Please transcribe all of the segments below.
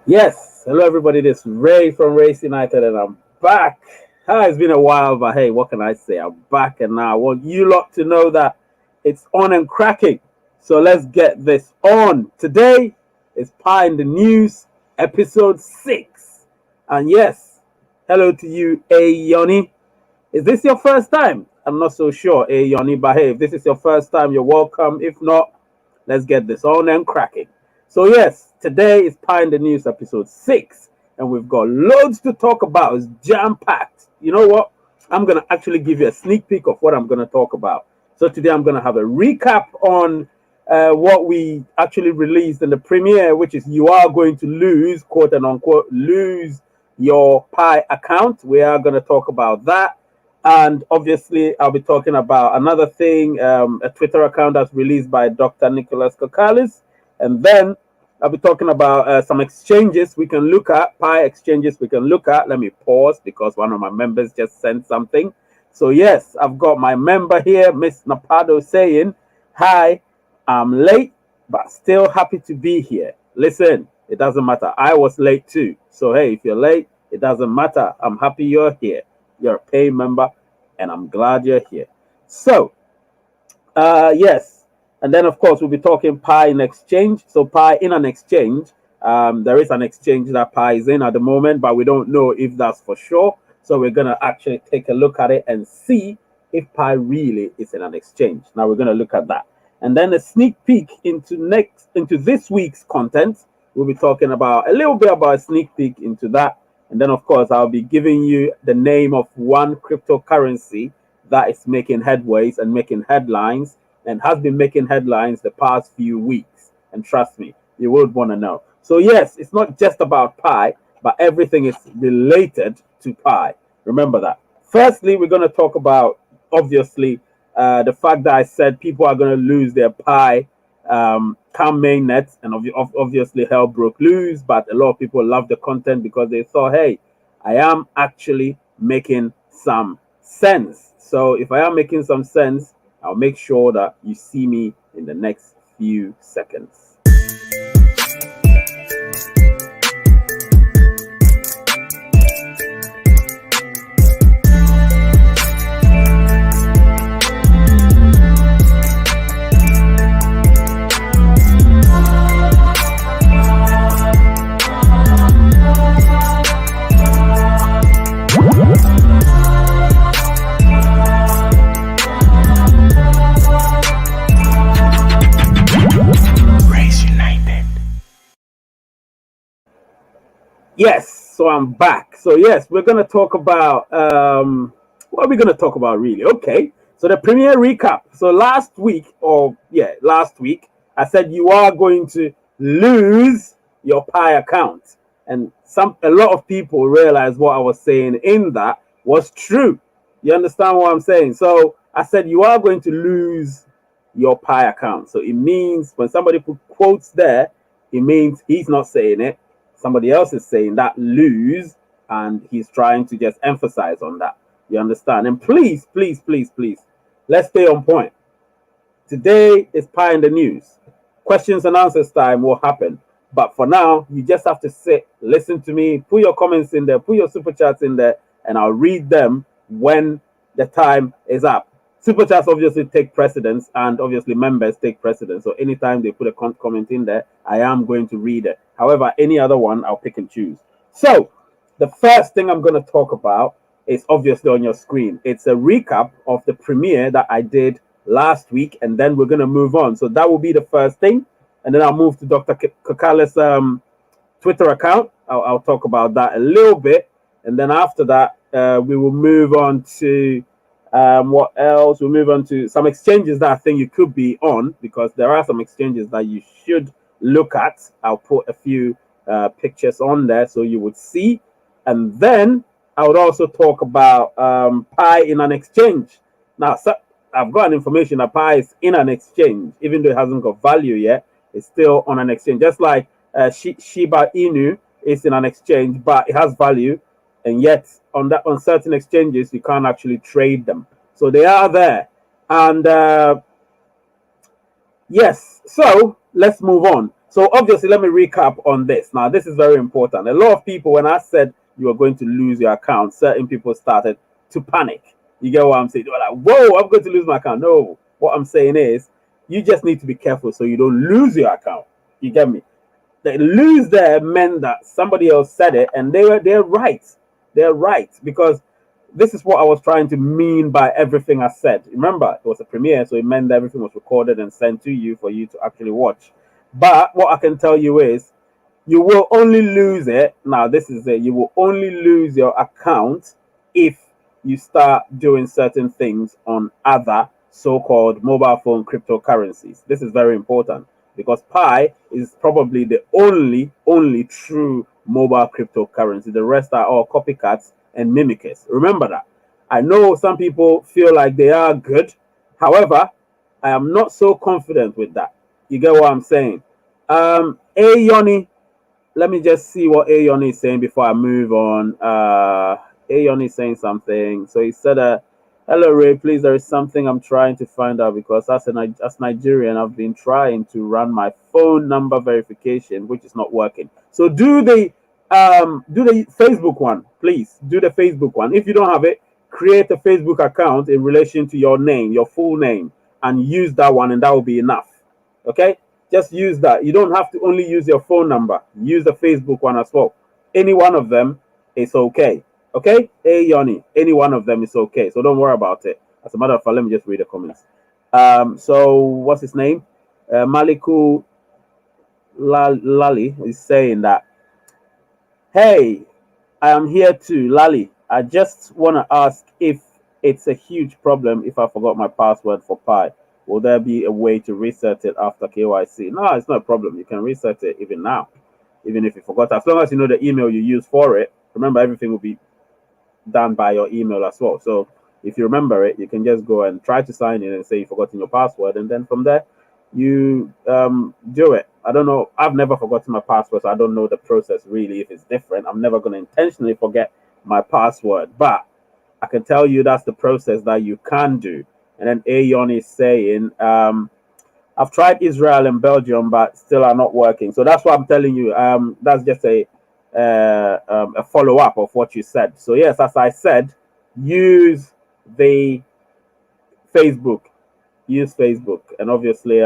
Yes, hello everybody. This is Ray from Race United, and I'm back. It's been a while, but hey, what can I say? I'm back, and now I want you lot to know that it's on and cracking. So let's get this on. Today is Pie in the News, episode 6. And yes, hello to you, A Yoni. Is this your first time? I'm not so sure, A Yoni, but hey, if this is your first time, you're welcome. If not, let's get this on and cracking. So yes, today is Pie in the News episode 6, and we've got loads to talk about. It's jam-packed. You know what? I'm going to actually give you a sneak peek of what I'm going to talk about. So today I'm going to have a recap on what we actually released in the premiere, which is you are going to lose, quote and unquote, lose your Pi account. We are going to talk about that. And obviously, I'll be talking about another thing, a Twitter account that's released by Dr. Nicholas Kokalis. And then I'll be talking about some exchanges we can look at, Pi exchanges we can look at. Let me pause because one of my members just sent something. So yes, I've got my member here, Miss Napado, saying, hi, I'm late, but still happy to be here. Listen, it doesn't matter. I was late too. So hey, if you're late, it doesn't matter. I'm happy you're here. You're a paying member, and I'm glad you're here. So, yes. And then, of course, we'll be talking Pi in exchange. So, Pi in an exchange, there is an exchange that Pi is in at the moment, but we don't know if that's for sure. So, we're going to actually take a look at it and see if Pi really is in an exchange. Now, we're going to look at that. And then a sneak peek into this week's content. We'll be talking about a little bit about a sneak peek into that. And then, of course, I'll be giving you the name of one cryptocurrency that is making headways and making headlines and has been making headlines the past few weeks. And trust me, you would want to know. So, yes, it's not just about Pi, but everything is related to Pi. Remember that. Firstly, we're going to talk about, obviously, the fact that I said people are going to lose their Pi Cam mainnet, and obviously hell broke loose, but a lot of people love the content because they thought, hey, I am actually making some sense. So if I am making some sense, I'll make sure that you see me in the next few seconds. Yes, so I'm back. So yes, we're gonna talk about what are we gonna talk about really? Okay. So the premiere recap. So last week, I said you are going to lose your Pi account. And a lot of people realized what I was saying in that was true. You understand what I'm saying? So I said you are going to lose your Pi account. So it means when somebody put quotes there, it means he's not saying it. Somebody else is saying that lose, and he's trying to just emphasize on that. You understand? And please, please, please, please, let's stay on point. Today is Pi in the News. Questions and answers time will happen. But for now, you just have to sit, listen to me, put your comments in there, put your super chats in there, and I'll read them when the time is up. Super chats obviously take precedence, and obviously members take precedence. So anytime they put a comment in there, I am going to read it. However, any other one, I'll pick and choose. So the first thing I'm going to talk about is obviously on your screen. It's a recap of the premiere that I did last week, and then we're going to move on. So that will be the first thing, and then I'll move to Dr. Kokala's Twitter account. I'll talk about that a little bit, and then after that, we will move on to what else? We'll move on to some exchanges that I think you could be on, because there are some exchanges that you should look at. I'll put a few pictures on there so you would see. And then I would also talk about Pi in an exchange. Now, so I've got information that Pi is in an exchange, even though it hasn't got value yet. It's still on an exchange, just like Shiba Inu is in an exchange, but it has value, and yet on certain exchanges you can't actually trade them. So they are there, and yes. So let's move on. So obviously, let me recap on this. Now, this is very important. A lot of people, when I said you are going to lose your account, certain people started to panic. You get what I'm saying? They were like, whoa, I'm going to lose my account. No, what I'm saying is you just need to be careful so you don't lose your account. You get me? The lose there meant that somebody else said it and they're right. They're right because this is what I was trying to mean by everything I said. Remember, it was a premiere, so it meant that everything was recorded and sent to you for you to actually watch. But what I can tell you is you will only lose it. Now, this is it. You will only lose your account if you start doing certain things on other so-called mobile phone cryptocurrencies. This is very important because Pi is probably the only true mobile cryptocurrency. The rest are all copycats and mimickers. Remember that. I know some people feel like they are good. However, I am not so confident with that. You get what I'm saying? A Yoni, let me just see what Ayon is saying before I move on. Ayon is saying something. So he said, hello, Ray, please, there is something I'm trying to find out because as Nigerian, I've been trying to run my phone number verification, which is not working. So do the Facebook one, please. Do the Facebook one. If you don't have it, create a Facebook account in relation to your name, your full name, and use that one, and that will be enough. Okay? Just use that. You don't have to only use your phone number. Use the Facebook one as well. Any one of them is okay. Okay? Hey, Yoni. Any one of them is okay. So don't worry about it. As a matter of fact, let me just read the comments. So what's his name? Maliku Lali is saying that, hey, I am here too, Lali. I just want to ask if it's a huge problem if I forgot my password for Pi. Will there be a way to reset it after KYC? No, it's not a problem. You can reset it even now, even if you forgot. As long as you know the email you use for it, remember everything will be done by your email as well. So if you remember it, you can just go and try to sign in and say you've forgotten your password. And then from there, you do it. I don't know. I've never forgotten my password, so I don't know the process really if it's different. I'm never going to intentionally forget my password, but I can tell you that's the process that you can do. And then Ayon is saying, I've tried Israel and Belgium, but still are not working. So that's what I'm telling you. That's just a follow up of what you said. So yes, as I said, use the Facebook. Use Facebook, and obviously,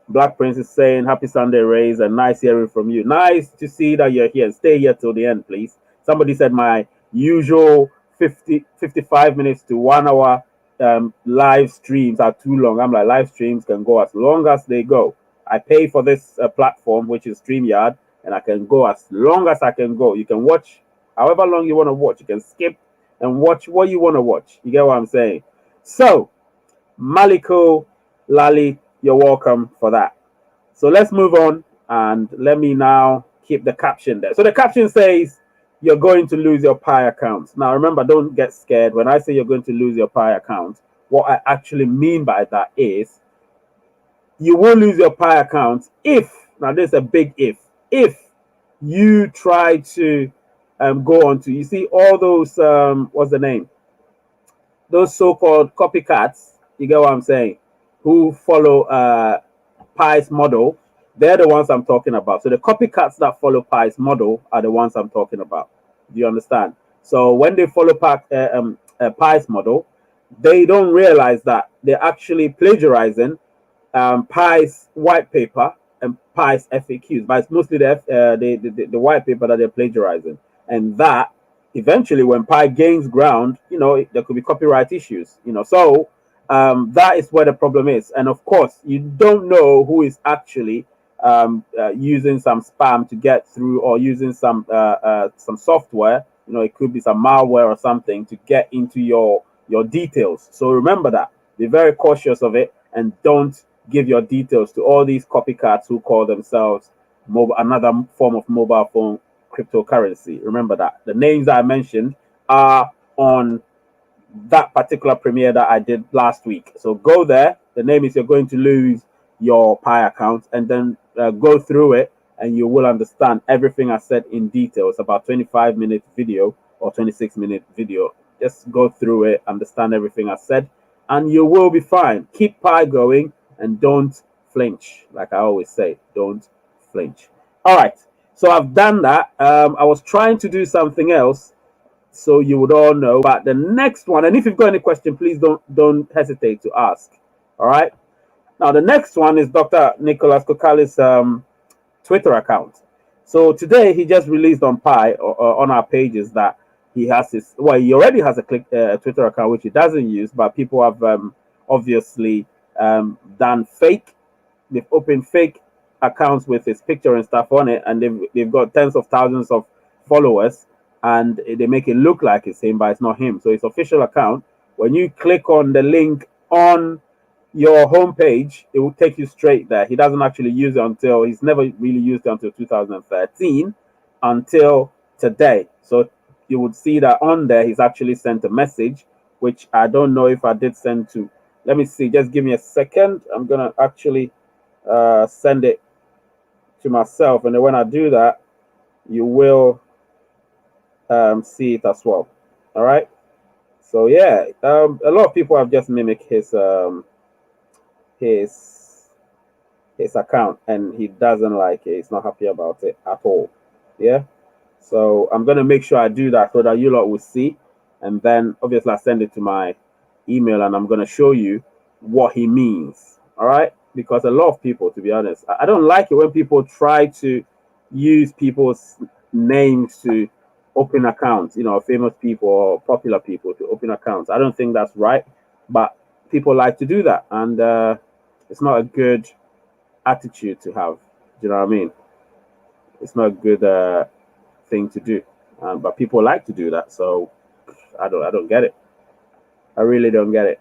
Black Prince is saying, "Happy Sunday, Rays, and nice hearing from you. Nice to see that you're here. Stay here till the end, please." Somebody said my usual 55 minutes to 1 hour live streams are too long. I'm like, live streams can go as long as they go. I pay for this platform, which is StreamYard, and I can go as long as I can go. You can watch however long you want to watch. You can skip and watch what you want to watch. You get what I'm saying? So, Maliko Lali, you're welcome for that. So let's move on, and let me now keep the caption there. So the caption says, you're going to lose your Pi account. Now remember, don't get scared. When I say you're going to lose your Pi account, what I actually mean by that is you will lose your Pi account if, now there's a big if you try to go on to, you see all those, what's the name? Those so-called copycats, you get what I'm saying, who follow Pi's model, they're the ones I'm talking about. So the copycats that follow Pi's model are the ones I'm talking about. Do you understand? So when they follow Pi's model, they don't realize that they're actually plagiarizing Pi's white paper and Pi's FAQs, but it's mostly the white paper that they're plagiarizing. And that eventually, when Pi gains ground, there could be copyright issues, So that is where the problem is. And of course, you don't know who is actually using some spam to get through, or using some software. It could be some malware or something to get into your details. So remember that. Be very cautious of it, and don't give your details to all these copycats who call themselves another form of mobile phone cryptocurrency. Remember that. The names that I mentioned are on that particular premiere that I did last week. So go there. The name is You're Going to Lose Your Pi Account, and then go through it, and you will understand everything I said in detail. It's about 25-minute video or 26-minute video. Just go through it, understand everything I said, and you will be fine. Keep Pi going, and don't flinch. Like I always say, don't flinch. All right, so I've done that. I was trying to do something else so you would all know. But the next one, and if you've got any question, please don't hesitate to ask. All right. Now the next one is Dr. Nicholas Kokali's Twitter account. So today he just released on Pi on our pages that he has his. Well, he already has a Twitter account which he doesn't use, but people have obviously done fake. They've opened fake accounts with his picture and stuff on it, and they've got tens of thousands of followers, and they make it look like it's him, but it's not him. So his official account. When you click on the link on your homepage, it will take you straight there. He doesn't actually use it until he's never really used it until 2013 until today. So you would see that on there he's actually sent a message, which I don't know if I did send to. Let me see. Just give me a second. I'm gonna actually send it to myself, and then when I do that, you will see it as well. All right. So yeah, a lot of people have just mimicked his account, and he doesn't like it. He's not happy about it at all. Yeah. So I'm gonna make sure I do that so that you lot will see, and then obviously I send it to my email, and I'm gonna show you what he means. All right, because a lot of people, to be honest, I don't like it when people try to use people's names to open accounts. You know, famous people or popular people to open accounts. I don't think that's right, but people like to do that, and it's not a good attitude to have. Do you know what I mean? It's not a good thing to do, but people like to do that. So I don't get it. I really don't get it.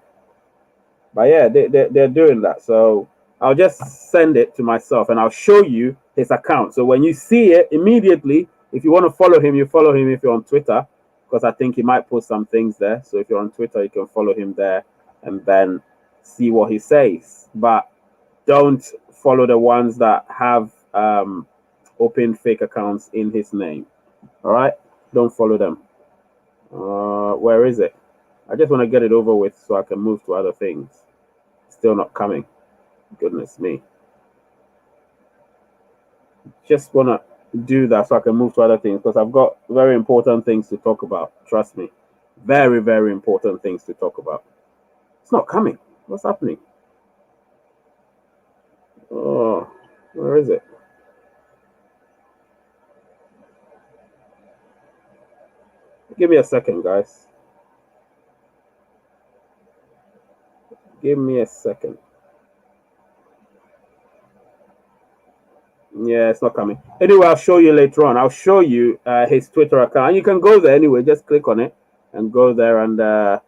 But yeah, they're doing that. So I'll just send it to myself, and I'll show you his account. So when you see it immediately, if you want to follow him, you follow him if you're on Twitter, because I think he might post some things there. So if you're on Twitter, you can follow him there and then see what he says. But don't follow the ones that have open fake accounts in his name. All right, don't follow them. Where is it? I just want to get it over with so I can move to other things. Still not coming. Goodness me. Just want to do that so I can move to other things, because I've got very important things to talk about. Trust me. Very, very important things to talk about. It's not coming. What's happening? Oh, where is it? Give me a second, guys. Give me a second. Yeah, it's not coming. Anyway, I'll show you later on. I'll show you his Twitter account. And you can go there anyway. Just click on it and go there and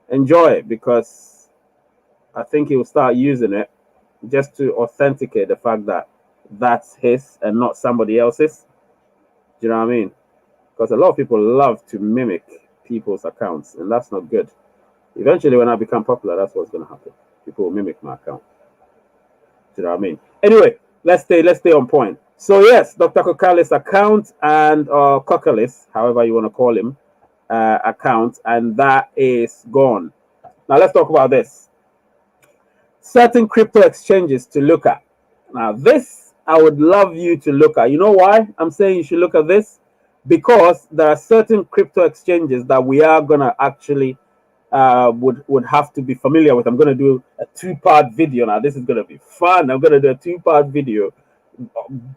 enjoy it, because I think he will start using it just to authenticate the fact that that's his and not somebody else's. Do you know what I mean? Because a lot of people love to mimic people's accounts, and that's not good. Eventually, when I become popular, that's what's going to happen. People will mimic my account. Do you know what I mean? Anyway, let's stay on point. So yes, Dr. Kokali's account and Kokalis, however you want to call him, account, and that is gone. Now let's talk about this. Certain crypto exchanges to look at. Now this I would love you to look at. You know why I'm saying you should look at this? Because there are certain crypto exchanges that we are gonna actually would have to be familiar with. I'm gonna do a two-part video now. This is gonna be fun. I'm gonna do a two-part video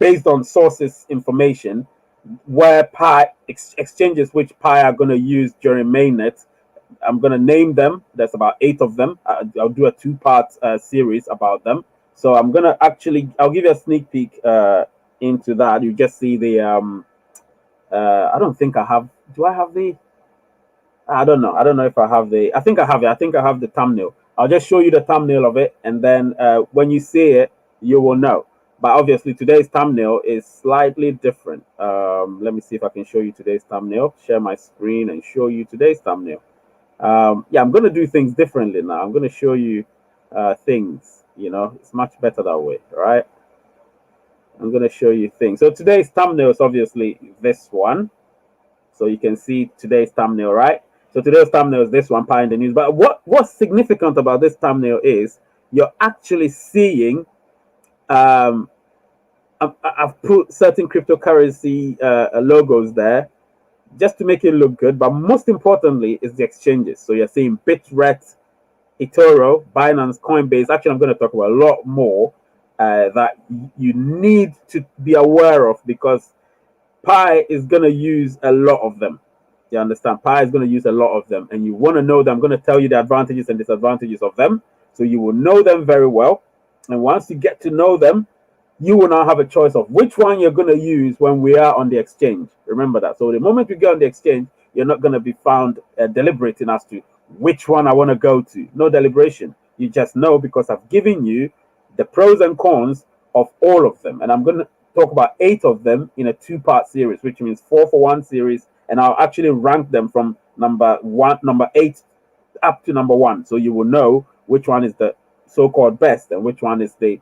based on sources information where exchanges which Pi are gonna use during mainnet. I'm gonna name them. There's about 8 of them. I'll do a two-part series about them. So I'm gonna I'll give you a sneak peek into that. You just see the I don't think I have. Do I have the? I don't know. I don't know if I have the. I think I have it. I think I have the thumbnail. I'll just show you the thumbnail of it, and then when you see it, you will know. But obviously, today's thumbnail is slightly different. Let me see if I can show you today's thumbnail. Share my screen and show you today's thumbnail. Yeah, I'm going to do things differently now. I'm going to show you things. You know, it's much better that way, right? I'm going to show you things. So today's thumbnail is obviously this one. So you can see today's thumbnail, right? So today's thumbnail is this one, Pi in the news. But what's significant about this thumbnail is you're actually seeing I've put certain cryptocurrency logos there just to make it look good. But most importantly is the exchanges. So you're seeing Bittrex, eToro, Binance, Coinbase. Actually, I'm going to talk about a lot more that you need to be aware of, because Pi is going to use a lot of them. You understand? Pi is going to use a lot of them, and you want to know them. I'm going to tell you the advantages and disadvantages of them, so you will know them very well. And once you get to know them, you will now have a choice of which one you're going to use when we are on the exchange. Remember that. So the moment we get on the exchange, you're not going to be found deliberating as to which one I want to go to. No deliberation. You just know, because I've given you the pros and cons of all of them. And I'm going to talk about 8 of them in a 2-part series, which means 4 for 1 series. And I'll actually rank them from number 8 up to number 1. So you will know which one is the so-called best and which one is the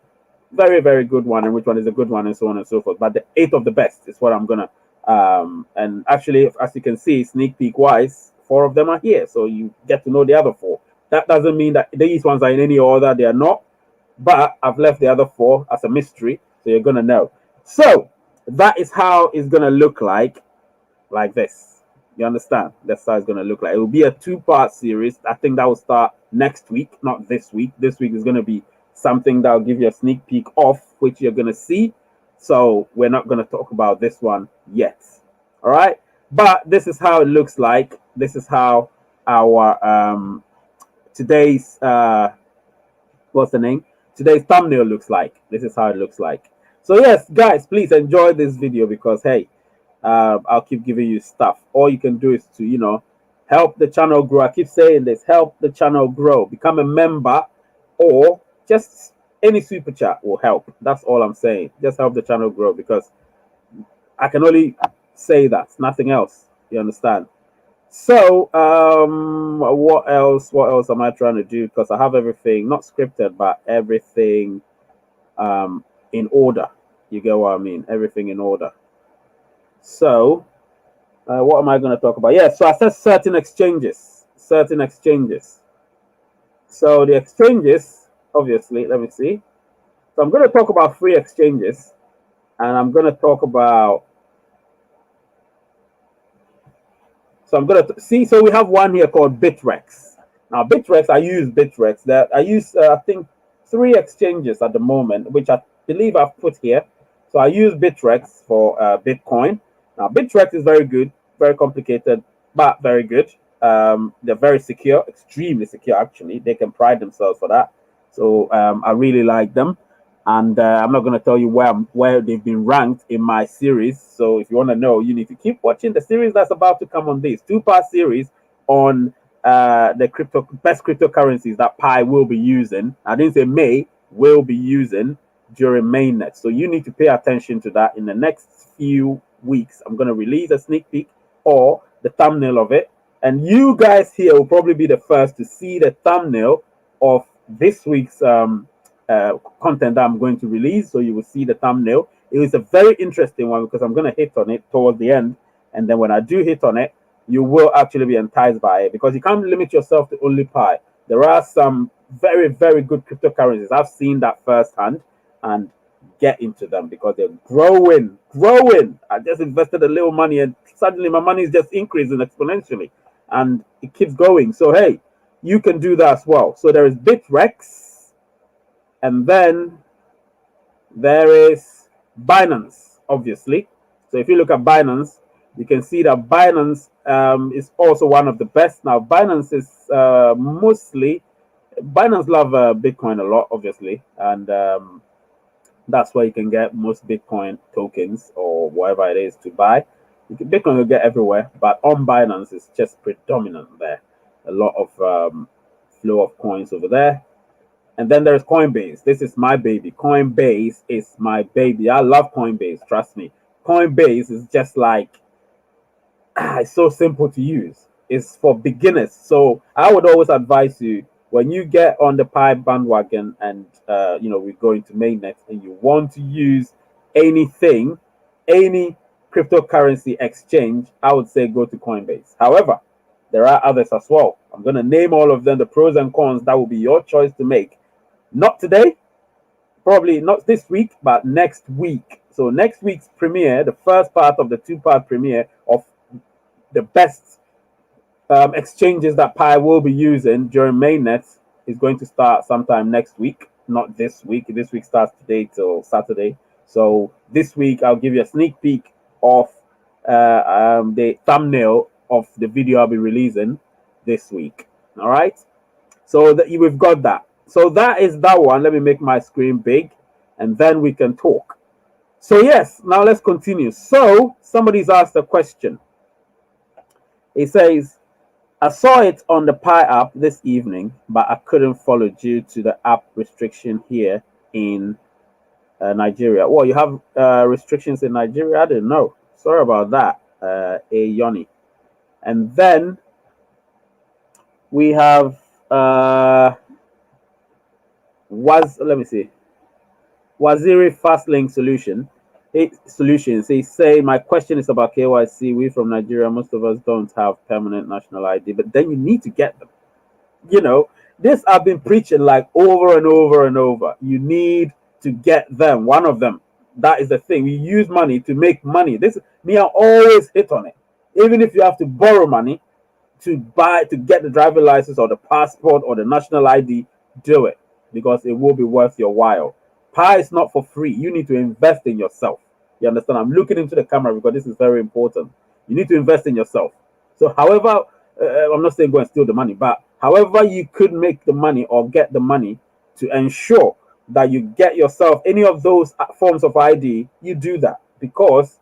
very, very good one and which one is a good one, and so on and so forth. But the 8 of the best is what I'm going to, and actually, as you can see, sneak peek wise, 4 of them are here. So you get to know the other 4. That doesn't mean that these ones are in any order. They are not. But I've left the other 4 as a mystery. So you're going to know. So that is how it's going to look like this. You understand? That's how it's going to look like. It will be a 2-part series. I think that will start next week, not this week. This week is going to be something that will give you a sneak peek of which you're going to see. So we're not going to talk about this one yet. All right. But this is how it looks like. This is how our today's what's the name? Today's thumbnail looks like. This is how it looks like. So yes, guys, please enjoy this video, because hey, I'll keep giving you stuff. All you can do is to, help the channel grow. I keep saying this: help the channel grow. Become a member, or just any super chat will help. That's all I'm saying. Just help the channel grow, because I can only say that, nothing else. You understand? So what else am I trying to do? Because I have everything not scripted, but everything in order. You get what I mean? Everything in order. So what am I going to talk about? Yeah, so I said certain exchanges. So the exchanges, obviously, let me see. So I'm going to talk about 3 exchanges, and I'm going to talk about, so I'm going to see, so we have one here called Bittrex. Now Bittrex, I use Bittrex. That I use I think 3 exchanges at the moment, which I believe I've put here. So I use Bittrex for Bitcoin. Now Bittrex is very good, very complicated, but very good. They're very secure, extremely secure actually. They can pride themselves for that. So I really like them. And I'm not going to tell you where they've been ranked in my series. So if you want to know, you need to keep watching the series that's about to come on this 2-part series on the best cryptocurrencies that Pi will be using. I didn't say will be using during mainnet. So you need to pay attention to that. In the next few weeks, I'm going to release a sneak peek or the thumbnail of it. And you guys here will probably be the first to see the thumbnail of this week's content that I'm going to release. So you will see the thumbnail. It is a very interesting one, because I'm going to hit on it towards the end. And then when I do hit on it, you will actually be enticed by it, because you can't limit yourself to only Pi. There are some very, very good cryptocurrencies. I've seen that firsthand, and get into them because they're growing. I just invested a little money, and suddenly my money is just increasing exponentially, and it keeps going. So hey, you can do that as well. So there is Bittrex, and then there is Binance, obviously. So if you look at Binance, you can see that Binance is also one of the best. Now Binance is mostly, Binance love Bitcoin a lot, obviously, and that's where you can get most Bitcoin tokens or whatever it is to buy. Bitcoin will get everywhere, but on Binance it's just predominant there. A lot of flow of coins over there. And then there's Coinbase. This is my baby. Coinbase is my baby. I love Coinbase. Trust me. Coinbase is just like, it's so simple to use. It's for beginners. So I would always advise you, when you get on the Pi bandwagon and we go into mainnet and you want to use anything, any cryptocurrency exchange, I would say go to Coinbase. However, there are others as well. I'm going to name all of them, the pros and cons. That will be your choice to make. Not today, probably not this week, but next week. So next week's premiere, the first part of the two-part premiere of the best exchanges that Pi will be using during mainnet is going to start sometime next week, not this week. This week starts today till Saturday. So this week I'll give you a sneak peek of the thumbnail of the video I'll be releasing this week. All right. So that we've got that. So that is that one. Let me make my screen big, and then we can talk. So yes, now let's continue. So somebody's asked a question. He says, I saw it on the Pi app this evening, but I couldn't follow due to the app restriction here in Nigeria. Well, you have restrictions in Nigeria? I didn't know. Sorry about that, a Yoni. And then we have let me see, Waziri Fastlink Solutions. They say, my question is about KYC. We from Nigeria, most of us don't have permanent national ID, but then you need to get them. You know, this I've been preaching like over and over and over. You need to get them. One of them. That is the thing. We use money to make money. This me, I always hit on it. Even if you have to borrow money to get the driver license or the passport or the national ID, do it, because it will be worth your while. Pi is not for free. You need to invest in yourself. You understand? I'm looking into the camera because this is very important. You need to invest in yourself. So however, I'm not saying go and steal the money, but however you could make the money or get the money to ensure that you get yourself any of those forms of ID, you do that, because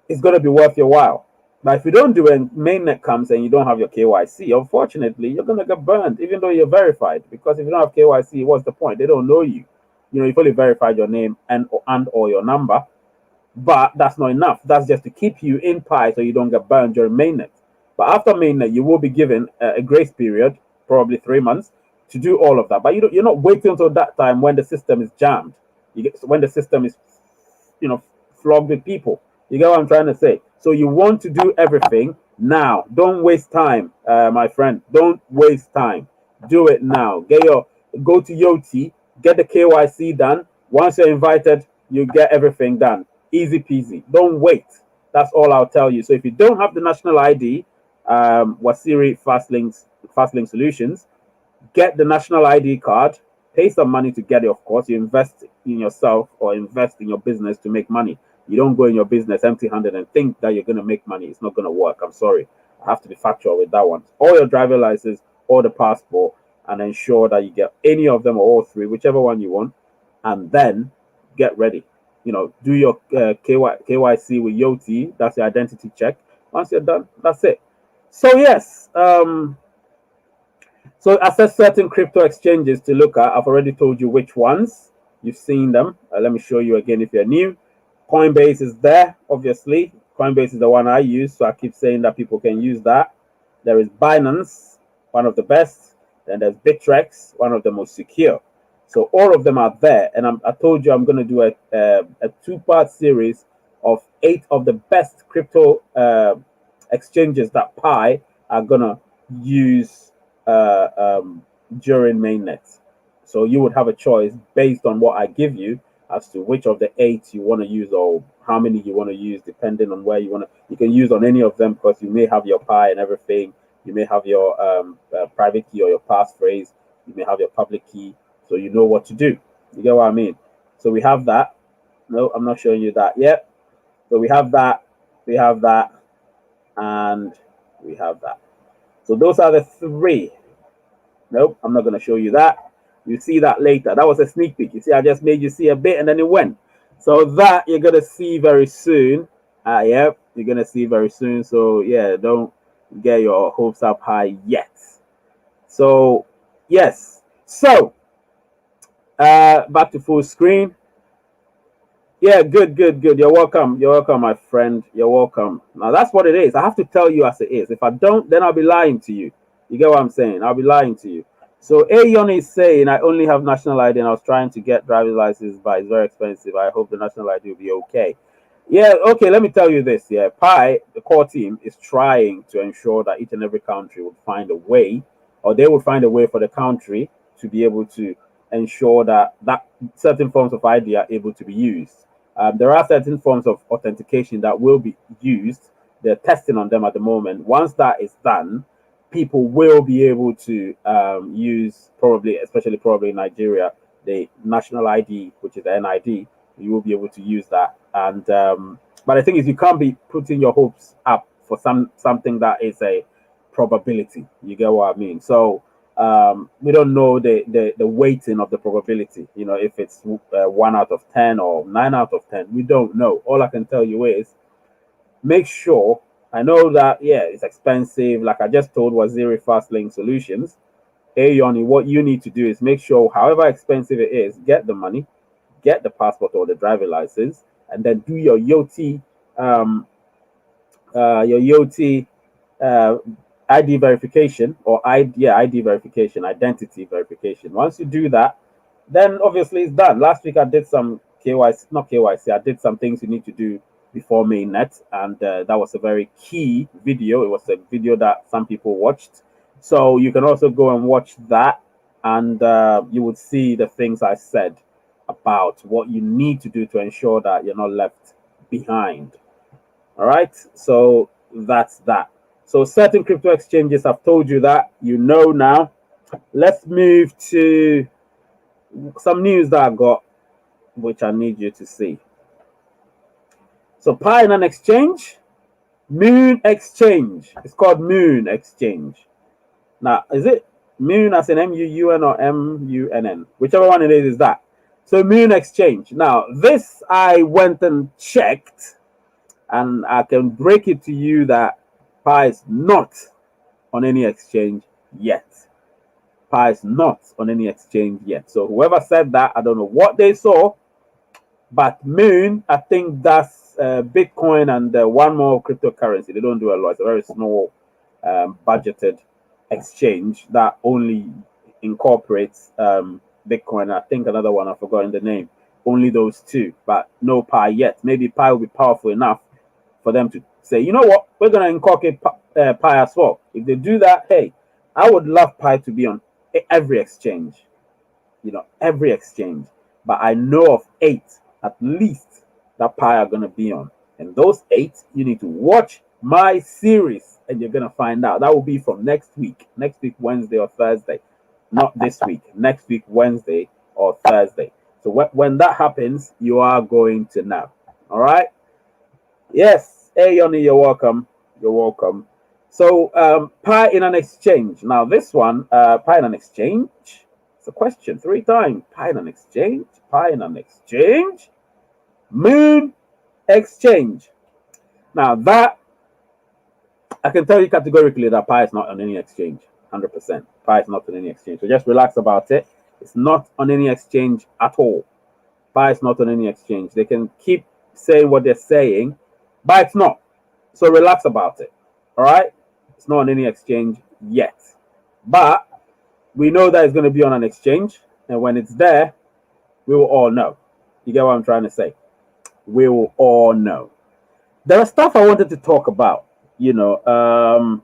it's going to be worth your while. Now, if you don't do it, mainnet comes and you don't have your KYC, unfortunately, you're going to get burned, even though you're verified. Because if you don't have KYC, what's the point? They don't know you. You know, you've only verified your name and or your number, but that's not enough. That's just to keep you in Pi so you don't get burned during mainnet. But after mainnet, you will be given a grace period, probably 3 months, to do all of that. But you're not waiting until that time when the system is jammed. When the system is, flogged with people. You get what I'm trying to say? So you want to do everything now. Don't waste time, my friend. Don't waste time. Do it now. Go to Yoti, get the KYC done. Once you're invited, you get everything done. Easy peasy. Don't wait. That's all I'll tell you. So if you don't have the national ID, Wasiri Fastlink Solutions, get the national ID card. Pay some money to get it, of course. You invest in yourself or invest in your business to make money. You don't go in your business empty-handed and think that you're going to make money. It's not going to work. I'm sorry. I have to be factual with that one. Or your driver license or the passport, and ensure that you get any of them or all three, whichever one you want, and then get ready. Do your KYC with Yoti. That's your identity check. Once you're done, that's it. So yes, so assess certain crypto exchanges to look at. I've already told you which ones. You've seen them. Let me show you again if you're new. Coinbase is there, obviously. Coinbase is the one I use, so I keep saying that people can use that. There is Binance, one of the best. Then there's Bittrex, one of the most secure. So all of them are there, and I told you I'm going to do a two-part series of 8 of the best crypto exchanges that Pi are going to use during mainnet. So you would have a choice based on what I give you as to which of the 8 you want to use or how many you want to use, depending on where you want to. You can use on any of them because you may have your Pi and everything. You may have your private key or your passphrase. You may have your public key, so you know what to do. You get what I mean? So we have that. No, I'm not showing you that yet. So we have that, and we have that. So those are the 3. Nope, I'm not going to show you that. You see that later. That was a sneak peek. You see, I just made you see a bit and then it went. So that you're going to see very soon. Yep, you're going to see very soon. So yeah, don't get your hopes up high yet. So yes. So back to full screen. Yeah, good. You're welcome, my friend. You're welcome. Now that's what it is. I have to tell you as it is. If I don't, then I'll be lying to you. You get what I'm saying? I'll be lying to you. So Ayon is saying, I only have national ID and I was trying to get driver's license, but it's very expensive. I hope the national ID will be okay. Yeah, okay, let me tell you this. Yeah, Pi, the core team, is trying to ensure that each and every country would find a way, or they would find a way for the country to be able to ensure that certain forms of ID are able to be used. There are certain forms of authentication that will be used. They're testing on them at the moment. Once that is done, people will be able to use, probably, especially probably in Nigeria, the national ID, which is the NID. You will be able to use that. And but the thing is, you can't be putting your hopes up for something that is a probability. You get what I mean? So we don't know the weighting of the probability. You know, if it's 1 out of 10 or 9 out of 10, we don't know. All I can tell you is make sure. I know that yeah, it's expensive. Like I just told Waziri Fast Link Solutions, hey Yoni, what you need to do is make sure, however expensive it is, get the money, get the passport or the driving license, and then do your YOT, your YOT uh, ID verification or ID verification, identity verification. Once you do that, then obviously it's done. Last week I did some KYC, not KYC. I did some things you need to do before mainnet, and that was a very key video. It was a video that some people watched, so you can also go and watch that, and you would see the things I said about what you need to do to ensure that you're not left behind. All right, so that's that. So certain crypto exchanges, I've told you that, you know now. Let's move to some news that I got, which I need you to see. So Pi in an exchange, Moon Exchange. It's called Moon Exchange. Now, is it Moon as in MUUN or MUNN? Whichever one it is that. So Moon Exchange. Now, this I went and checked, and I can break it to you that Pi is not on any exchange yet. Pi is not on any exchange yet. So whoever said that, I don't know what they saw, but Moon, I think that's Bitcoin and one more cryptocurrency. They don't do a lot. It's a very small budgeted exchange that only incorporates Bitcoin. I think another one, I've forgotten the name. Only those two, but no Pi yet. Maybe Pi will be powerful enough for them to say, you know what, we're going to incorporate Pi as well. If they do that, hey, I would love Pi to be on every exchange, you know, every exchange. But I know of 8 at least that Pi are going to be on. And those 8, you need to watch my series and you're going to find out. That will be from next week, Wednesday or Thursday. Not this week, next week, Wednesday or Thursday. So when that happens, you are going to know. All right. Yes. Hey, Yoni, you're welcome. You're welcome. So Pi in an exchange. Now this one, Pi in an exchange. It's a question 3 times. Pi in an exchange. Pi in an exchange. Moon Exchange. Now that I can tell you categorically that Pi is not on any exchange. 100%. Pi is not on any exchange. So just relax about it. It's not on any exchange at all. Pi is not on any exchange. They can keep saying what they're saying, but it's not. So relax about it. All right? It's not on any exchange yet. But we know that it's going to be on an exchange. And when it's there, we will all know. You get what I'm trying to say? We will all know. There is stuff I wanted to talk about. You know,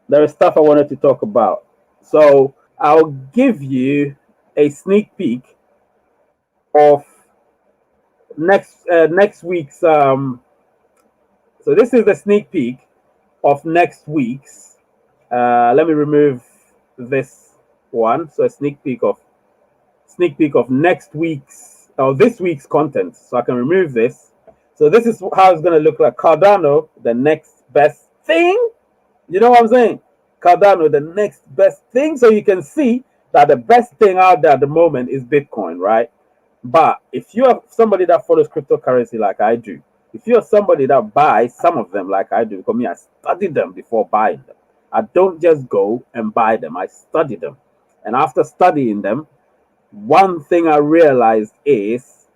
there is stuff I wanted to talk about. So I'll give you a sneak peek of next week's. So this is the sneak peek of next week's. Let me remove this one. So a sneak peek of next week's or this week's content. So I can remove this. So this is how it's going to look like. Cardano, the next best thing. You know what I'm saying? Cardano, the next best thing. So you can see that the best thing out there at the moment is Bitcoin, right? But if you are somebody that follows cryptocurrency like I do, if you're somebody that buys some of them like I do, because me, I study them before buying them. I don't just go and buy them. I study them. And after studying them, one thing I realized is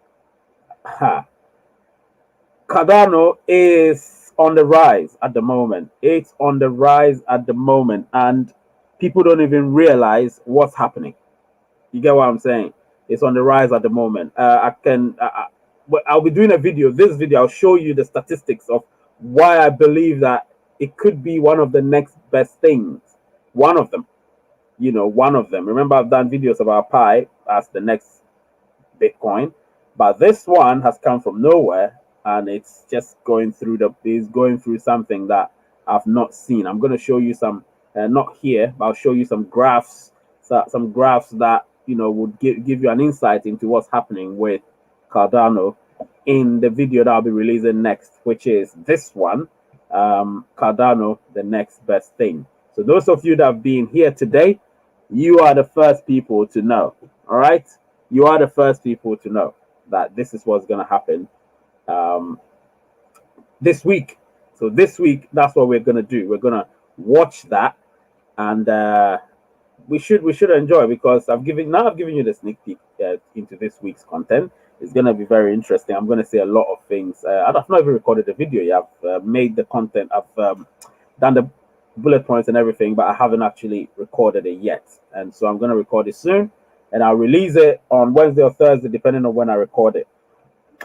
Cardano is on the rise at the moment. It's on the rise at the moment, and people don't even realize what's happening. You get what I'm saying? It's on the rise at the moment. I'll be doing a video. This video, I'll show you the statistics of why I believe that it could be one of the next best things. One of them. You know, one of them. Remember, I've done videos about Pi as the next Bitcoin. But this one has come from nowhere, and it's just going through something that I've not seen. I'm going to show you some, not here, but I'll show you some graphs, some graphs that would give you an insight into what's happening with Cardano in the video that I'll be releasing next, which is this one, Cardano, the next best thing. So those of you that have been here today, you are the first people to know. All right, you are the first people to know that this is what's going to happen this week. So this week, that's what we're going to do. We're going to watch that, and we should enjoy, because I've given you the sneak peek into this week's content. It's going to be very interesting. I'm going to say a lot of things. I've not even recorded the video yet. I've made the content. I've done the bullet points and everything, but I haven't actually recorded it yet. And so I'm going to record it soon, and I'll release it on Wednesday or Thursday, depending on when I record it.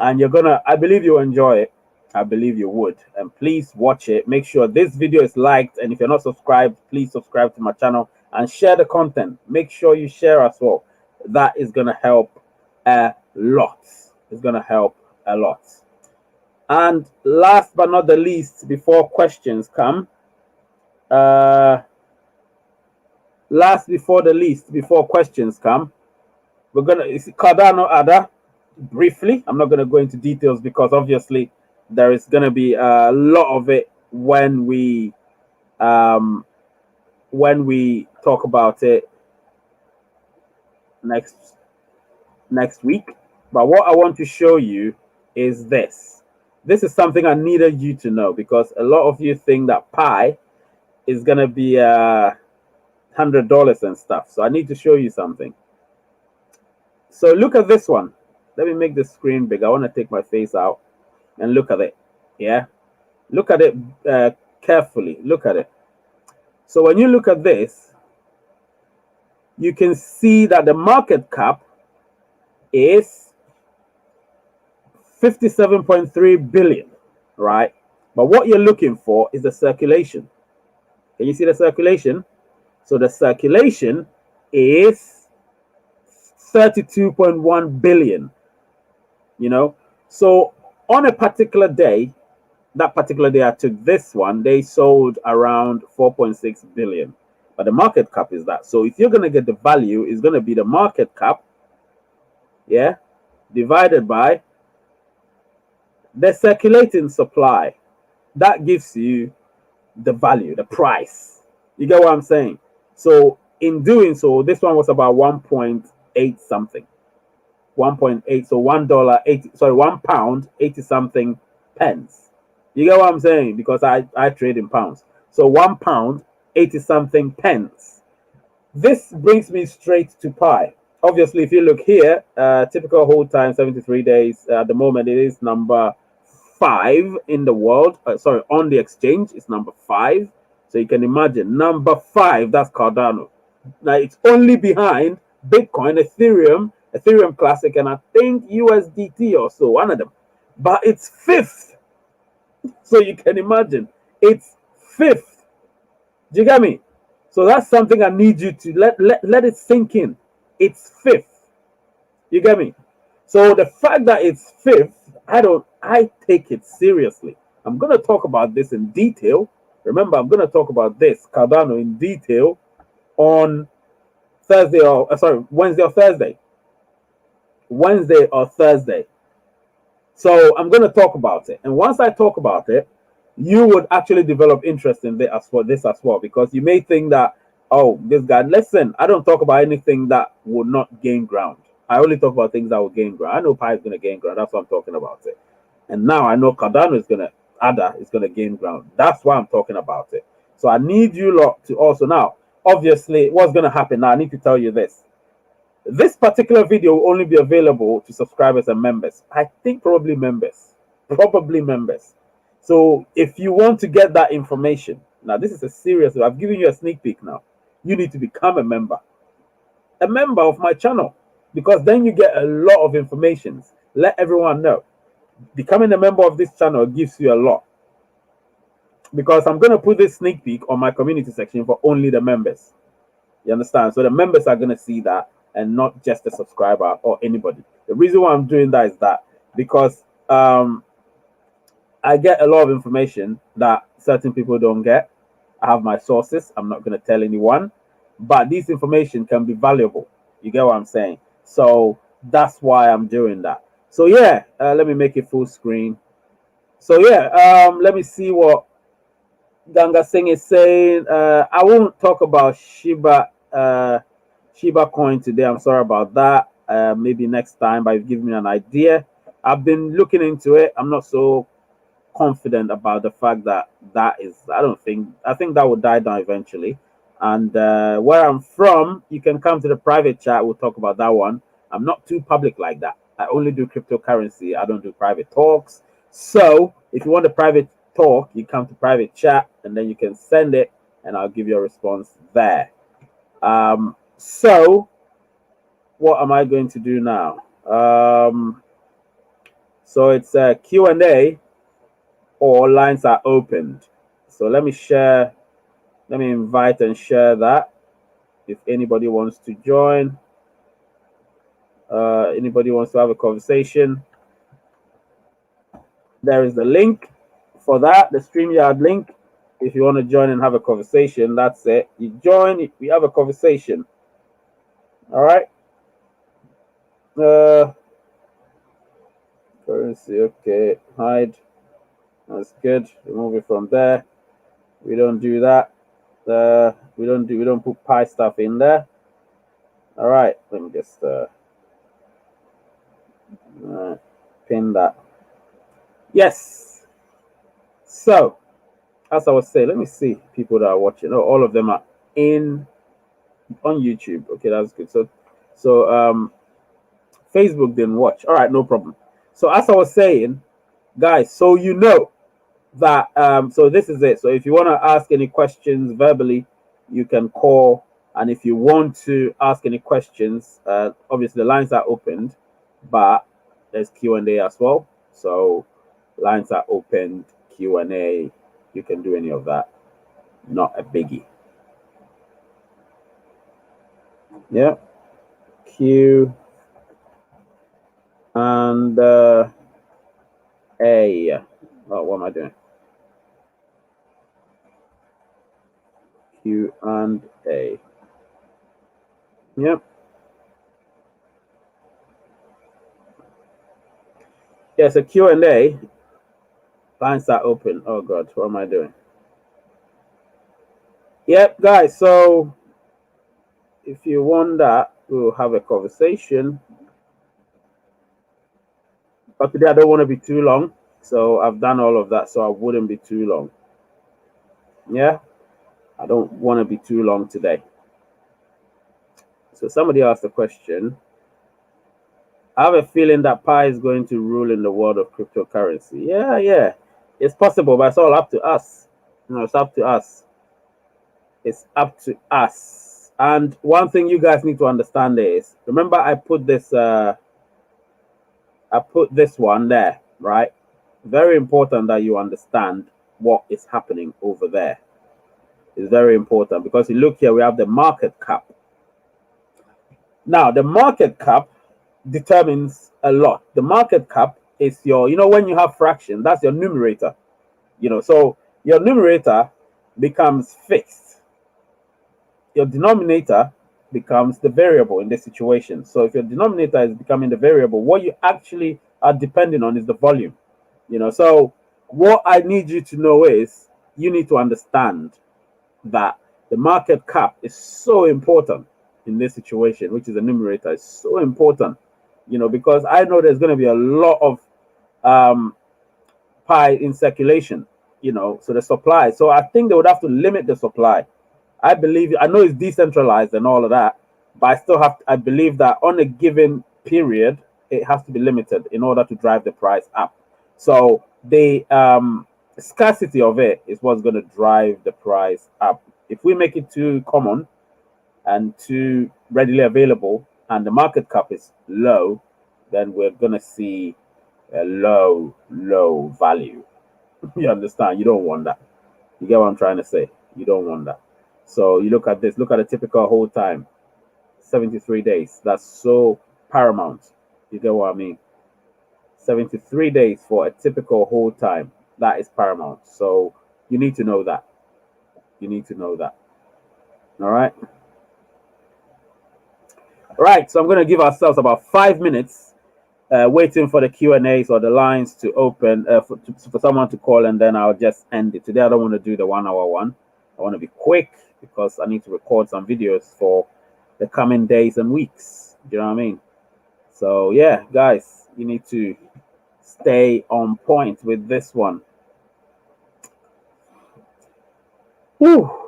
And I believe you'll enjoy it. I believe you would. And please watch it. Make sure this video is liked. And if you're not subscribed, please subscribe to my channel and share the content. Make sure you share as well. That is going to help a lot. It's going to help a lot. And last but not the least, before questions come, before questions come, we're gonna see Cardano ADA briefly. I'm not gonna go into details, because obviously there is gonna be a lot of it when we talk about it next week. But what I want to show you is this. This is something I needed you to know, because a lot of you think that Pi is gonna be $100 and stuff. So I need to show you something. So look at this one. Let me make the screen big. I want to take my face out and look at it. Yeah, look at it carefully. Look at it. So when you look at this, you can see that the market cap is 57.3 billion, right? But what you're looking for is the circulation. Can you see the circulation? So the circulation is 32.1 billion. So on a particular day, that particular day I took this one, they sold around 4.6 billion. But the market cap is that. So if you're going to get the value, it's going to be the market cap, yeah, divided by the circulating supply. That gives you the value, the price. You get what I'm saying? So in doing so, this one was about 1.8 something. 1.8, so £1, 80 something pence. You get what I'm saying? Because I trade in pounds. So £1, 80 something pence. This brings me straight to Pi. Obviously, if you look here, typical hold time 73 days. At the moment, it is number 5 in the world. On the exchange, it's number 5. So you can imagine, number 5, that's Cardano. Now it's only behind Bitcoin, Ethereum Classic, and I think USDT or so, one of them. But it's 5th. So you can imagine, it's 5th. Do you get me? So that's something I need you to let it sink in. It's 5th. You get me? So the fact that it's 5th, I take it seriously. I'm going to talk about this in detail. Remember, I'm going to talk about this, Cardano, in detail on Wednesday or Thursday. Wednesday or Thursday. So I'm going to talk about it. And once I talk about it, you would actually develop interest in this as well, because you may think that, oh, this guy, listen, I don't talk about anything that will not gain ground. I only talk about things that will gain ground. I know Pi is going to gain ground. That's why I'm talking about it. And now I know Cardano is going to, ADA is going to gain ground. That's why I'm talking about it. So I need you lot to also, now, obviously, what's going to happen now, I need to tell you this. This particular video will only be available to subscribers and members. I think probably members. So if you want to get that information, now this is a serious, I've given you a sneak peek now. You need to become a member of my channel, because then you get a lot of information. Let everyone know. Becoming a member of this channel gives you a lot, because I'm going to put this sneak peek on my community section for only the members. You understand? So the members are going to see that. and not just a subscriber or anybody. The reason why I'm doing that is that because I get a lot of information that certain people don't get. I have my sources. I'm not going to tell anyone, but this information can be valuable. You get what I'm saying? So that's why I'm doing that. So yeah, let me make it full screen. So yeah, let me see what Ganga Singh is saying. I won't talk about Shiba coin today. I'm sorry about that. Maybe next time, but you've given me an idea. I've been looking into it. I'm not so confident about the fact that that is. I think that will die down eventually. And where I'm from, you can come to the private chat. We'll talk about that one. I'm not too public like that. I only do cryptocurrency. I don't do private talks. So if you want a private talk, you come to private chat and then you can send it and I'll give you a response there. So what am I going to do now? So it's a Q&A or lines are opened. So let me invite and share that if anybody wants to join. Anybody wants to have a conversation, there is the link for that, the StreamYard link. If you want to join and have a conversation, that's it. You join, we have a conversation. All right. Currency, okay. Hide. That's good. Remove it from there. We don't do that. We don't put Pi stuff in there. All right. Let me just pin that. Yes. So, as I was saying, let me see people that are watching. Oh, all of them are on YouTube. Okay, that's good. So Facebook didn't watch. All right, no problem. So as I was saying, guys, so you know that so this is it. So if you want to ask any questions verbally, you can call, and if you want to ask any questions, obviously the lines are opened, but there's Q&A as well. So lines are opened, Q&A, you can do any of that. Not a biggie. Yeah. Q and A. Oh, what am I doing? Q and A. Yep. Yeah, so Q&A. Lines are open. Oh God, what am I doing? Yep, guys. So if you want that, we'll have a conversation. But today I don't want to be too long. So I've done all of that, so I wouldn't be too long. Yeah, I don't want to be too long today. So somebody asked a question. I have a feeling that Pi is going to rule in the world of cryptocurrency. Yeah. It's possible, but it's all up to us. It's up to us. It's up to us. And one thing you guys need to understand is, remember I put this one there, right? Very important that you understand what is happening over there. It's very important because you look here, we have the market cap. Now, the market cap determines a lot. The market cap is your, when you have fraction, that's your numerator. So your numerator becomes fixed. Your denominator becomes the variable in this situation. So if your denominator is becoming the variable, what you actually are depending on is the volume. So what I need you to know is you need to understand that the market cap is so important in this situation, which is the numerator, is so important, because I know there's going to be a lot of Pi in circulation, so the supply. So I think they would have to limit the supply. I know it's decentralized and all of that, but I believe that on a given period, it has to be limited in order to drive the price up. So the scarcity of it is what's going to drive the price up. If we make it too common and too readily available and the market cap is low, then we're going to see a low value. You understand? You don't want that. You get what I'm trying to say? You don't want that. So you look at this, look at a typical hold time. 73 days. That's so paramount. You get what I mean? 73 days for a typical hold time. That is paramount. So you need to know that. You need to know that. All right. All right. So I'm going to give ourselves about 5 minutes, waiting for the Q&As or the lines to open, for someone to call, and then I'll just end it. Today, I don't want to do the 1 hour one. I want to be quick because I need to record some videos for the coming days and weeks. Do you know what I mean? So yeah, guys, you need to stay on point with this one. Whew.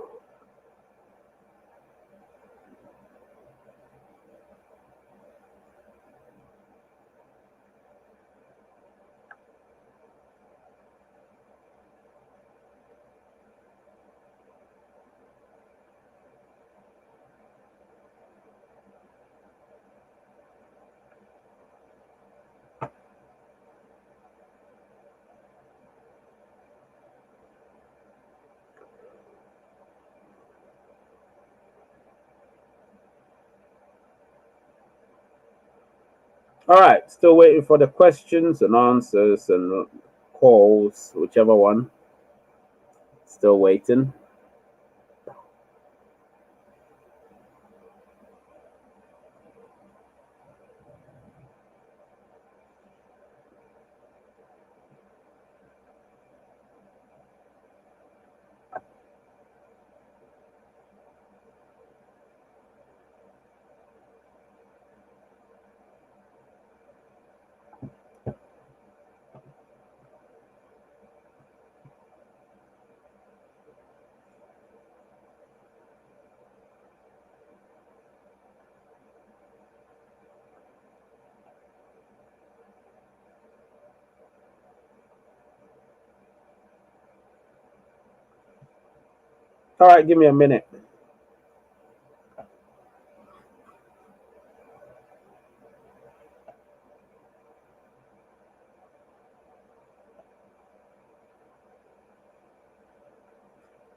All right, still waiting for the questions and answers and calls, whichever one. Still waiting. All right, give me a minute.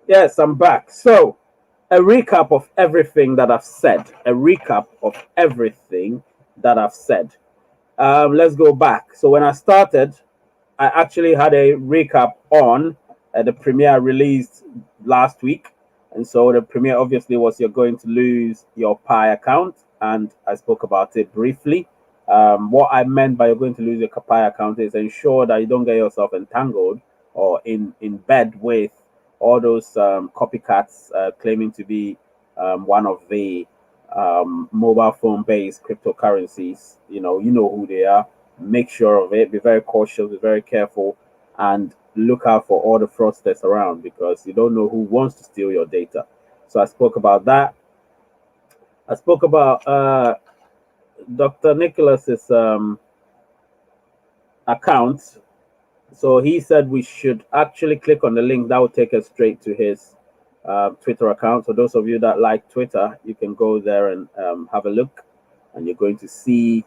Yes, I'm back. So, a recap of everything that I've said. A recap of everything that I've said. Let's go back. So, when I started, I actually had a recap on the premiere released last week. And so the premiere obviously was you're going to lose your Pi account. And I spoke about it briefly. What I meant by you're going to lose your Pi account is ensure that you don't get yourself entangled or in bed with all those copycats claiming to be one of the mobile phone based cryptocurrencies. You know who they are. Make sure of it. Be very cautious. Be very careful, and look out for all the fraudsters around because you don't know who wants to steal your data. So I spoke about that. I spoke about Dr. Nicholas's account. So he said we should actually click on the link that will take us straight to his Twitter account. So those of you that like Twitter, you can go there and have a look, and you're going to see.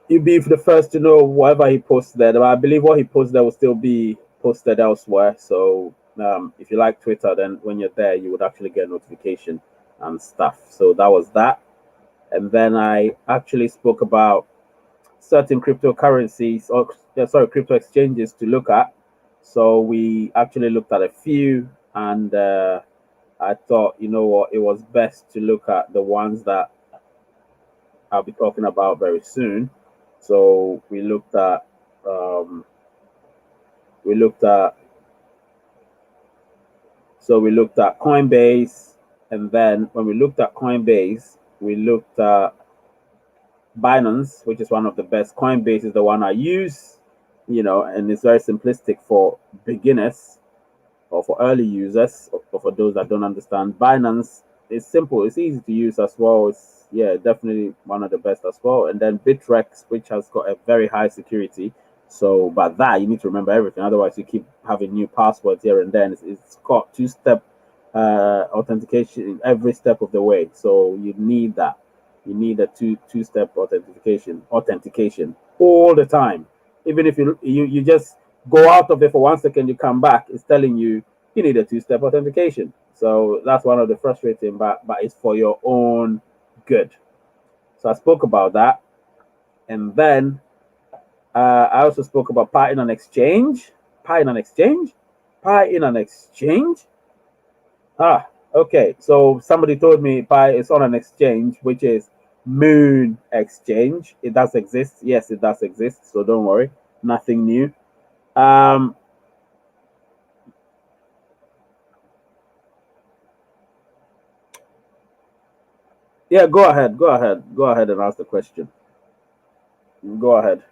You'll be the first to know whatever he posts there. But I believe what he posts there will still be posted elsewhere. So if you like Twitter, then when you're there, you would actually get notification and stuff. So that was that. And then I actually spoke about certain cryptocurrencies or crypto exchanges to look at. So we actually looked at a few, and I thought, you know what, it was best to look at the ones that I'll be talking about very soon. So we looked at um, we looked at we looked at Coinbase, and then when we looked at Coinbase, we looked at Binance, which is one of the best. Coinbase is the one I use, and it's very simplistic for beginners or for early users, or for those that don't understand. Binance is simple, it's easy to use as well. It's definitely one of the best as well. And then Bittrex, which has got a very high security. So, but that you need to remember everything. Otherwise, you keep having new passwords here and then. It's got two-step authentication in every step of the way. So you need that. You need a two-step authentication all the time. Even if you just go out of it for 1 second, you come back, it's telling you you need a two-step authentication. So that's one of the frustrating, but it's for your own Good. So I spoke about that. And then I also spoke about Pi in an exchange. Pi in an exchange? Pi in an exchange? Ah, okay. So somebody told me Pi is on an exchange, which is Moon Exchange. It does exist. Yes, it does exist. So don't worry. Nothing new. Um, yeah, go ahead. Go ahead. Go ahead and ask the question. Go ahead.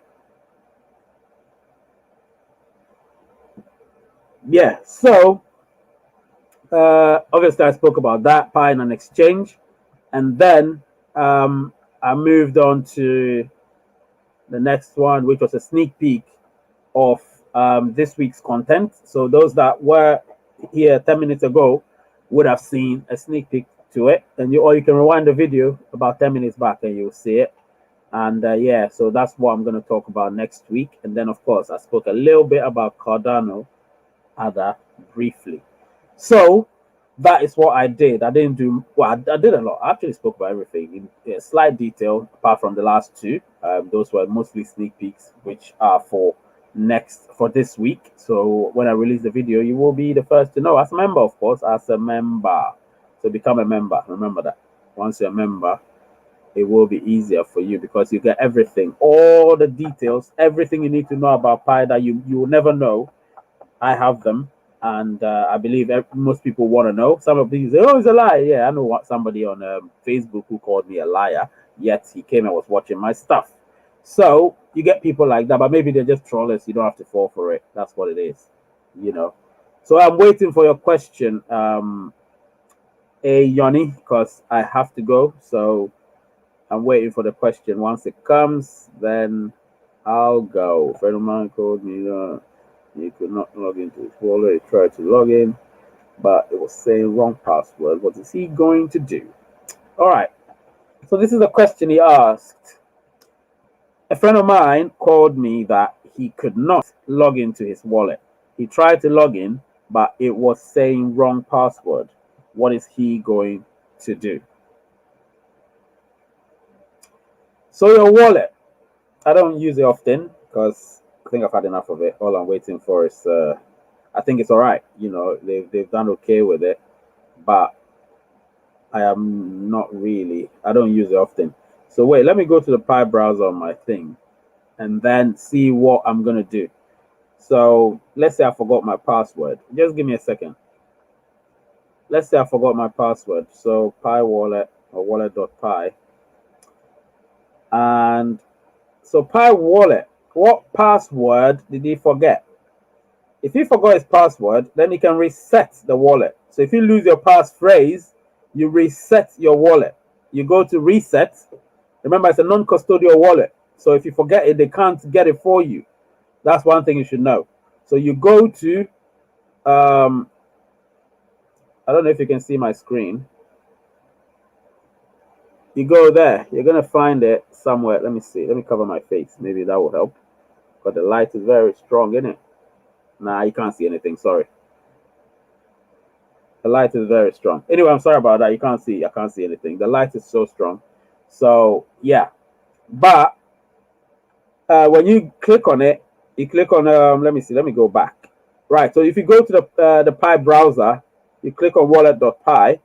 Yeah. So obviously, I spoke about that Pi in an exchange, and then I moved on to the next one, which was a sneak peek of this week's content. So those that were here 10 minutes ago would have seen a sneak peek to it, and you can rewind the video about 10 minutes back and you'll see it. And yeah, so that's what I'm going to talk about next week. And then, of course, I spoke a little bit about Cardano Ada briefly. So that is what I did. I didn't do well. I did a lot. I actually spoke about everything in slight detail, apart from the last two. Those were mostly sneak peeks, which are for this week. So when I release the video, you will be the first to know. As a member, of course, as a member. So become a member. Remember that. Once you're a member, it will be easier for you because you get everything, all the details, everything you need to know about Pi that you will never know. I have them, and I believe most people want to know. Some of these say, "Oh, it's a lie." Yeah, I know what somebody on Facebook who called me a liar. Yet he came and was watching my stuff. So you get people like that, but maybe they're just trollers. You don't have to fall for it. That's what it is, you know. So I'm waiting for your question, Yoni, because I have to go. So I'm waiting for the question. Once it comes, then I'll go. A friend of mine called me. He could not log into his wallet. He tried to log in, but it was saying wrong password. What is he going to do? All right. So this is a question he asked. A friend of mine called me that he could not log into his wallet. He tried to log in, but it was saying wrong password. What is he going to do? So your wallet, I don't use it often because I think I've had enough of it. All I'm waiting for is I think it's all right. You know, they've done okay with it, but I am not really. I don't use it often. So wait, let me go to the Pi browser on my thing, and then see what I'm gonna do. So let's say I forgot my password. Just give me a second. Let's say I forgot my password. So Pi wallet or wallet.pi, and so Pi wallet. What password did he forget? If he forgot his password, then he can reset the wallet. So if you lose your passphrase, you reset your wallet. You go to reset. Remember, it's a non-custodial wallet. So if you forget it, they can't get it for you. That's one thing you should know. So you go to, I don't know if you can see my screen. You go there. You're going to find it somewhere. Let me see. Let me cover my face. Maybe that will help. But the light is very strong, isn't it? Nah, you can't see anything. Sorry. The light is very strong. Anyway, I'm sorry about that. You can't see. I can't see anything. The light is so strong. So yeah, but when you click on it, you click on let me see. Let me go back. Right. So if you go to the Pi browser, you click on wallet.pi.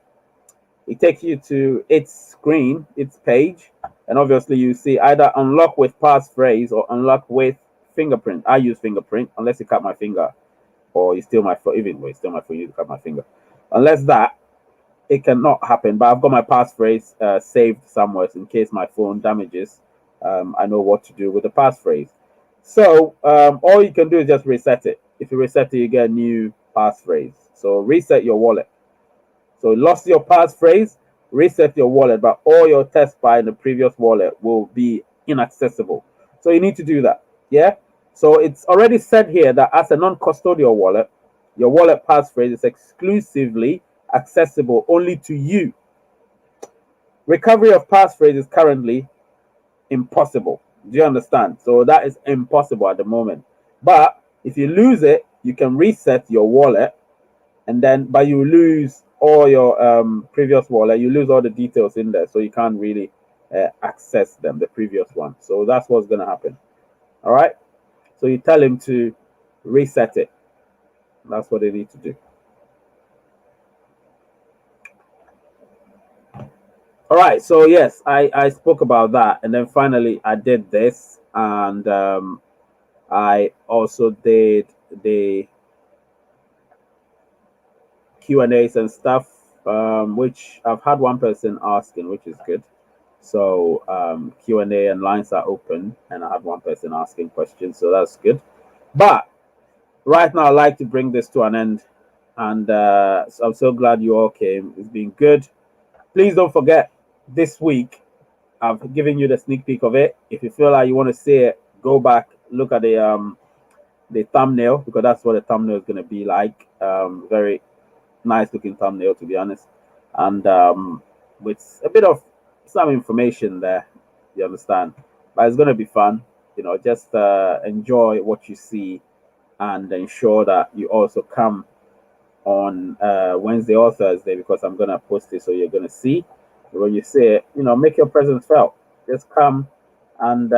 It takes you to its screen, its page, and obviously you see either unlock with passphrase or unlock with fingerprint. I use fingerprint unless you cut my finger or you steal my phone. Even though you steal my phone, you cut my finger. Unless that, it cannot happen. But I've got my passphrase saved somewhere so in case my phone damages. I know what to do with the passphrase. So all you can do is just reset it. If you reset it, you get a new passphrase. So reset your wallet. So lost your passphrase, reset your wallet, but all your test by in the previous wallet will be inaccessible. So you need to do that. Yeah. So it's already said here that as a non-custodial wallet, your wallet passphrase is exclusively accessible only to you. Recovery of passphrase is currently impossible. Do you understand? So that is impossible at the moment. But if you lose it, you can reset your wallet, and then but you lose all your previous wallet, you lose all the details in there, so you can't really access them, the previous one. So that's what's going to happen. All right. So you tell him to reset it. That's what they need to do. All right. So yes, I spoke about that, and then finally I did this, and I also did the Q&As and stuff, which I've had one person asking, which is good. So Q&A and lines are open, and I had one person asking questions, so that's good. But right now, I'd like to bring this to an end, and so I'm so glad you all came. It's been good. Please don't forget, this week I've given you the sneak peek of it. If you feel like you want to see it, go back, look at the thumbnail, because that's what the thumbnail is going to be like. Very nice looking thumbnail, to be honest, and with a bit of some information there, you understand. But it's going to be fun, just enjoy what you see, and ensure that you also come on Wednesday or Thursday, because I'm going to post it, so you're going to see. When you see it, make your presence felt. Just come, and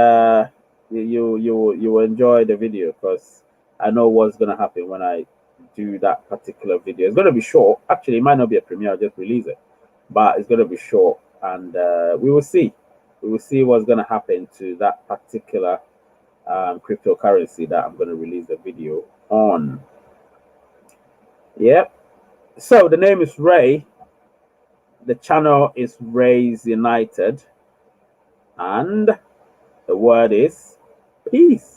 you will enjoy the video, because I know what's going to happen when I do that particular video. It's going to be short. Actually, it might not be a premiere. I'll just release it, but it's going to be short, and we will see. We will see what's going to happen to that particular cryptocurrency that I'm going to release a video on. Yep. So the name is Ray. The channel is Ray's United, and the word is peace.